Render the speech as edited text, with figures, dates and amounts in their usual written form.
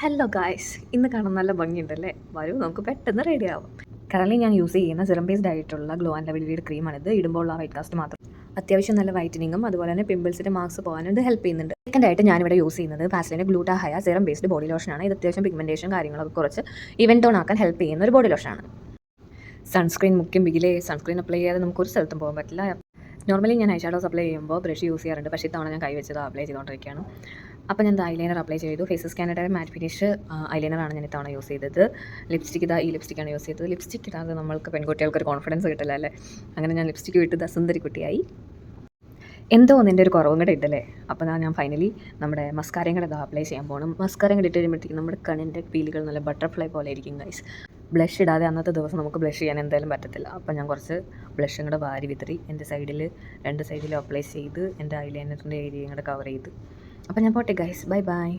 Hello guys, ഇന്ന് കാണാൻ നല്ല ഭംഗിയുണ്ടല്ലേ? വരൂ നമുക്ക് പെട്ടെന്ന് റെഡി ആവും. കറൻലി ഞാൻ യൂസ് ചെയ്യുന്ന സിറം ബേസ്ഡ് ആയിട്ടുള്ള ഗ്ലോ ആൻഡ് ലെവലിയുടെ ക്രീമാണിത്. ഇടുമ്പോൾ ഉള്ള വൈറ്റ് കാസ്റ്റ് മാത്രം അത്യാവശ്യം നല്ല വൈറ്റനിങ്ങും അതുപോലെ തന്നെ പിമ്പിൾസിൻ്റെ മാർക്സ് പോകാനും ഇത് ഹെൽപ്പ് ചെയ്യുന്നുണ്ട്. സെക്കൻഡായിട്ട് ഞാനിവിടെ യൂസ് ചെയ്യുന്നത് വാസ്ലിൻ്റെ ഗ്ലൂട്ടാഹയ സിറം ബേസ്ഡ് ബോഡി ലോഷനാണ്. ഇത് അത്യാവശ്യം പിഗ്മെൻറ്റേഷൻ കാര്യങ്ങളൊക്കെ കുറച്ച് ഇവൻ ടോൺ ആക്കാൻ ഹെൽപ്പ് ചെയ്യുന്ന ഒരു ബോഡി ലോഷനാണ്. സൺസ്ക്രീൻ മുഖ്യം സൺസ്ക്രീൻ അപ്ലൈ ചെയ്യാതെ നമുക്കൊരു സ്ഥലത്തും പോകാൻ പറ്റില്ല. നോർമലി ഞാൻ ഐഷാഡോസ് അപ്ലൈ ചെയ്യുമ്പോൾ ബ്രഷ് യൂസ് ചെയ്യാറുണ്ട്, പക്ഷേ ഇത്തവണ ഞാൻ കൈവച്ചത് അപ്ലൈ ചെയ്തുകൊണ്ടിരിക്കുകയാണ്. അപ്പോൾ ഞാൻ ഐലൈനർ അപ്ലൈ ചെയ്തു. ഫേസസ് കാനഡയുടെ മാറ്റ് ഫിനിഷ് ഐലൈനറാണ് ഞാൻ ഇത്തവണ യൂസ് ചെയ്തത്. ലിപ്സ്റ്റിക്ക് ഈ ലിപ്സ്റ്റിക്കാണ് യൂസ് ചെയ്തത്. ലിപ്സ്റ്റിക്ക് ഇടാതെ നമ്മൾക്ക് പെൺകുട്ടികൾക്കൊരു കോൺഫിഡൻസ് കിട്ടില്ല അല്ലേ? അങ്ങനെ ഞാൻ ലിപ്സ്റ്റിക്ക് വിട്ട് സുന്ദരി കുട്ടിയായി. എന്തോ ഒന്നിൻ്റെ ഒരു കുറവും കൂടെ ഇട്ടല്ലേ. അപ്പോൾ ഞാൻ ഫൈനലി നമ്മുടെ മസ്കാരയും കൂടെ അപ്ലൈ ചെയ്യാൻ പോകണം. മസ്കാരയും കൂടെ ഇട്ട് കഴിയുമ്പോഴത്തേക്കും നമ്മുടെ കണ്ണിൻ്റെ പീലുകൾ നല്ല ബട്ടർഫ്ലൈ പോലെ ഇരിക്കും ഗൈസ്. ബ്ലഷ് ഇടാതെ അന്നത്തെ ദിവസം നമുക്ക് ബ്ലഷ് ചെയ്യാൻ എന്തായാലും പറ്റത്തില്ല. അപ്പോൾ ഞാൻ കുറച്ച് ബ്ലഷും കൂടെ വാരി വിതറി എൻ്റെ സൈഡിൽ രണ്ട് സൈഡിലും അപ്ലൈ ചെയ്ത് എൻ്റെ ഐലൈനറിൻ്റെ ഏരിയയും കൂടെ കവർ ചെയ്ത്. അപ്പോൾ ഞാൻ പോട്ടെ ഗൈസ്, ബൈ ബൈ.